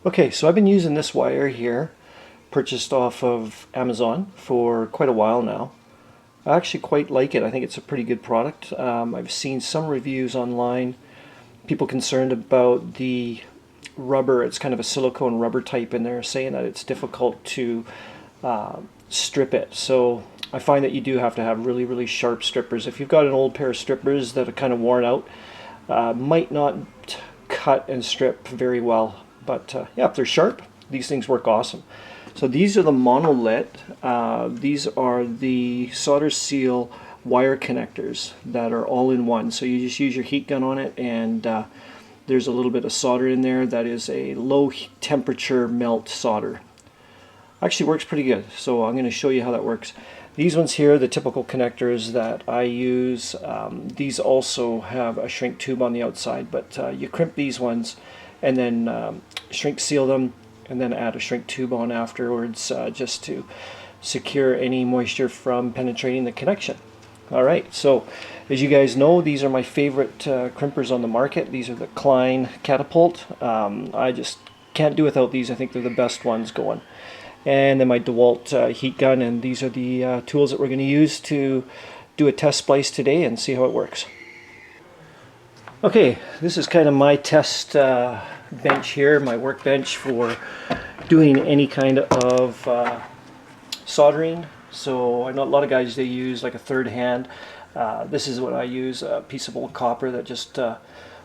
Okay, so I've been using this wire here, purchased off of Amazon for quite a while now. I actually quite like it. I think it's a pretty good product. I've seen some reviews online, people concerned about the rubber. It's kind of a silicone rubber type, and they're saying that it's difficult to strip it. So I find that you do have to have really, really sharp strippers. If you've got an old pair of strippers that are kind of worn out, might not cut and strip very well. But yeah, if they're sharp, these things work awesome. So these are the Monolit. These are the solder seal wire connectors that are all in one. So you just use your heat gun on it, and there's a little bit of solder in there that is a low temperature melt solder. Actually works pretty good, so I'm going to show you how that works. These ones here, the typical connectors that I use, these also have a shrink tube on the outside, but you crimp these ones and then shrink seal them and then add a shrink tube on afterwards, just to secure any moisture from penetrating the connection. Alright, so as you guys know, these are my favorite crimpers on the market. These are the Klein Catapult. I just can't do without these. I think they're the best ones going. And then my DeWalt heat gun, and these are the tools that we're going to use to do a test splice today and see how it works. Okay, this is kind of my test bench here, my workbench for doing any kind of soldering. So I know a lot of guys, they use like a third hand. This is what I use, a piece of old copper that just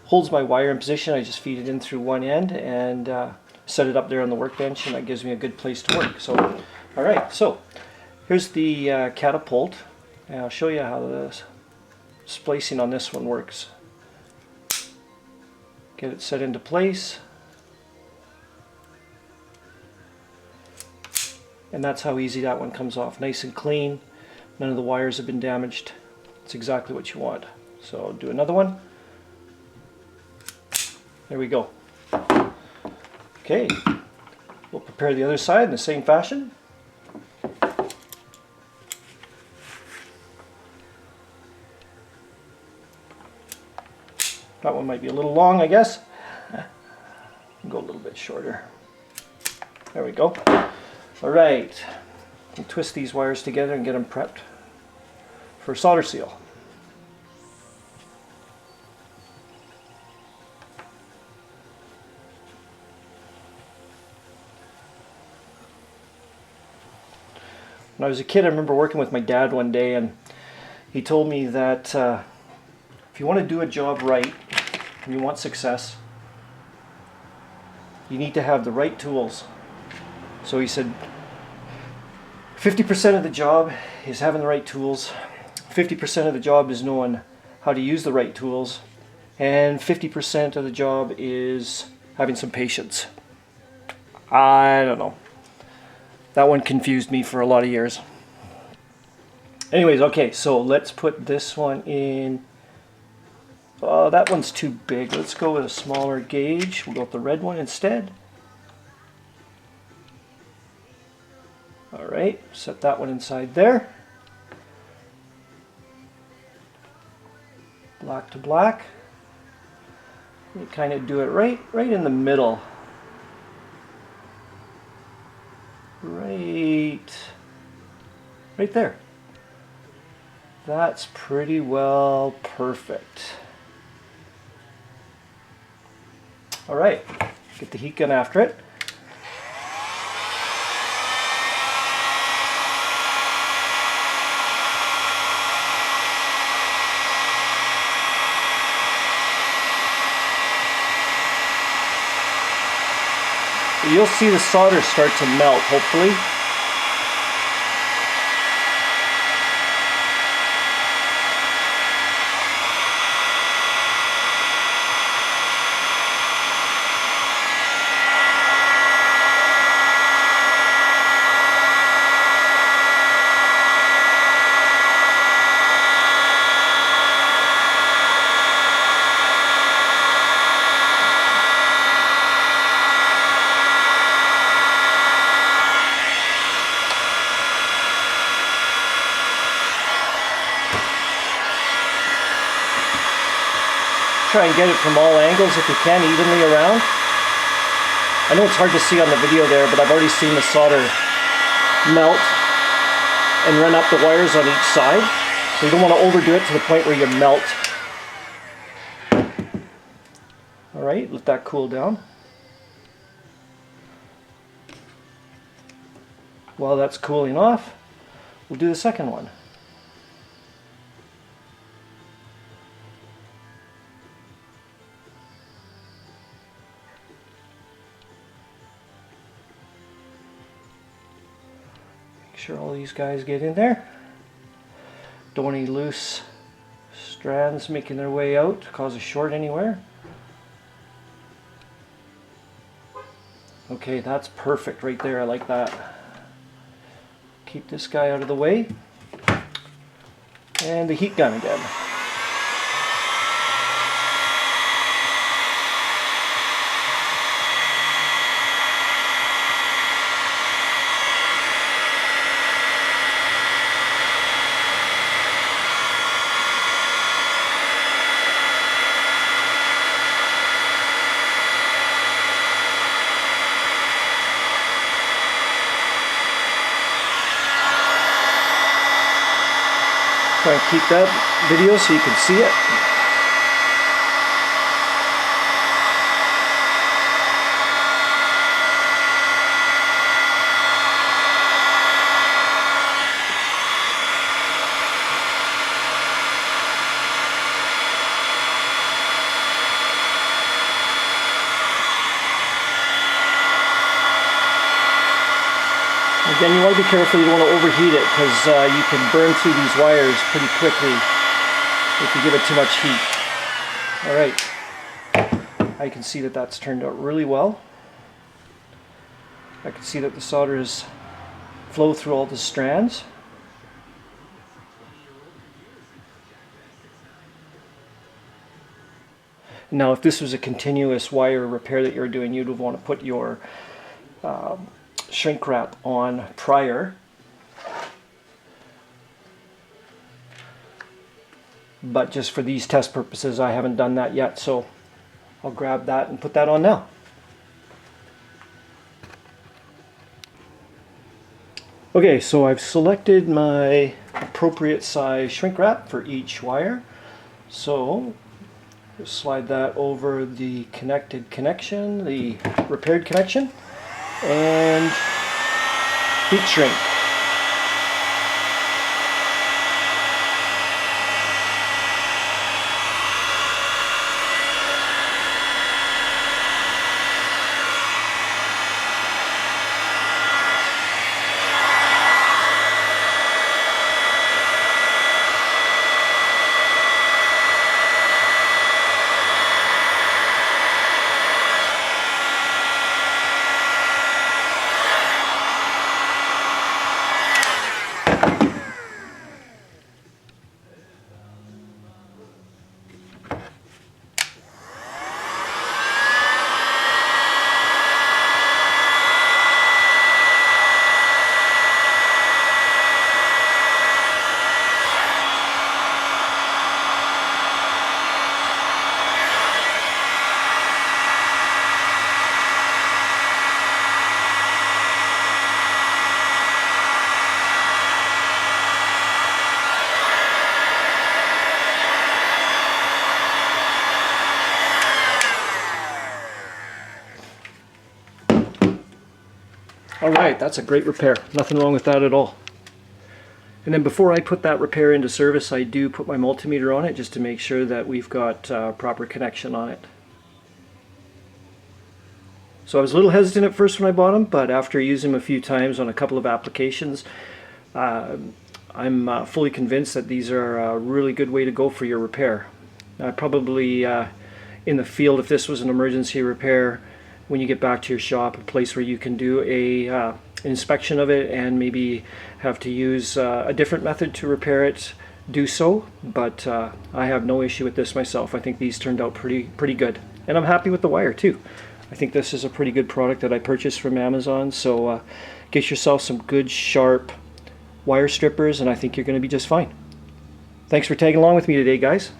holds my wire in position. I just feed it in through one end and set it up there on the workbench, and that gives me a good place to work. So, alright, so here's the Catapult, and I'll show you how the splicing on this one works. Get it set into place, and that's how easy that one comes off. Nice and clean, none of the wires have been damaged. It's exactly what you want. So I'll do another one. There we go. Okay, we'll prepare the other side in the same fashion. That one might be a little long, I guess. Go a little bit shorter. There we go. All right, we'll twist these wires together and get them prepped for solder seal. When I was a kid, I remember working with my dad one day, and he told me that if you want to do a job right and you want success, you need to have the right tools. So he said 50% of the job is having the right tools, 50% of the job is knowing how to use the right tools, and 50% of the job is having some patience. I don't know. That one confused me for a lot of years. Anyways, okay, so let's put this one in. Oh, that one's too big. Let's go with a smaller gauge. We'll go with the red one instead. Alright, set that one inside there. Black to black. You kind of do it right in the middle. Right there. That's pretty well perfect. All right, get the heat gun after it. You'll see the solder start to melt, hopefully. Try and get it from all angles if you can, evenly around. I know it's hard to see on the video there, but I've already seen the solder melt and run up the wires on each side. So you don't want to overdo it to the point where you melt. Alright, let that cool down. While that's cooling off, we'll do the second one. Make sure all these guys get in there. Don't want any loose strands making their way out to cause a short anywhere. Okay, that's perfect right there. I like that. Keep this guy out of the way. And the heat gun again. Try and keep that video so you can see it. Again, you want to be careful, you don't want to overheat it because you can burn through these wires pretty quickly if you give it too much heat. Alright, I can see that that's turned out really well. I can see that the solder has flowed through all the strands. Now if this was a continuous wire repair that you're doing, you'd want to put your shrink wrap on prior, but just for these test purposes I haven't done that yet, so I'll grab that and put that on now. Okay, so I've selected my appropriate size shrink wrap for each wire, so just slide that over the connected connection, the repaired connection, and heat shrink. Alright, that's a great repair. Nothing wrong with that at all. And then before I put that repair into service, I do put my multimeter on it just to make sure that we've got proper connection on it. So I was a little hesitant at first when I bought them, but after using them a few times on a couple of applications, I'm fully convinced that these are a really good way to go for your repair. Probably in the field, if this was an emergency repair, when you get back to your shop, a place where you can do a inspection of it and maybe have to use a different method to repair it, do so. But I have no issue with this myself. I think these turned out pretty good, and I'm happy with the wire too. I think this is a pretty good product that I purchased from Amazon. So get yourself some good sharp wire strippers, and I think you're going to be just fine. Thanks for tagging along with me today, guys.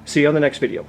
See you on the next video.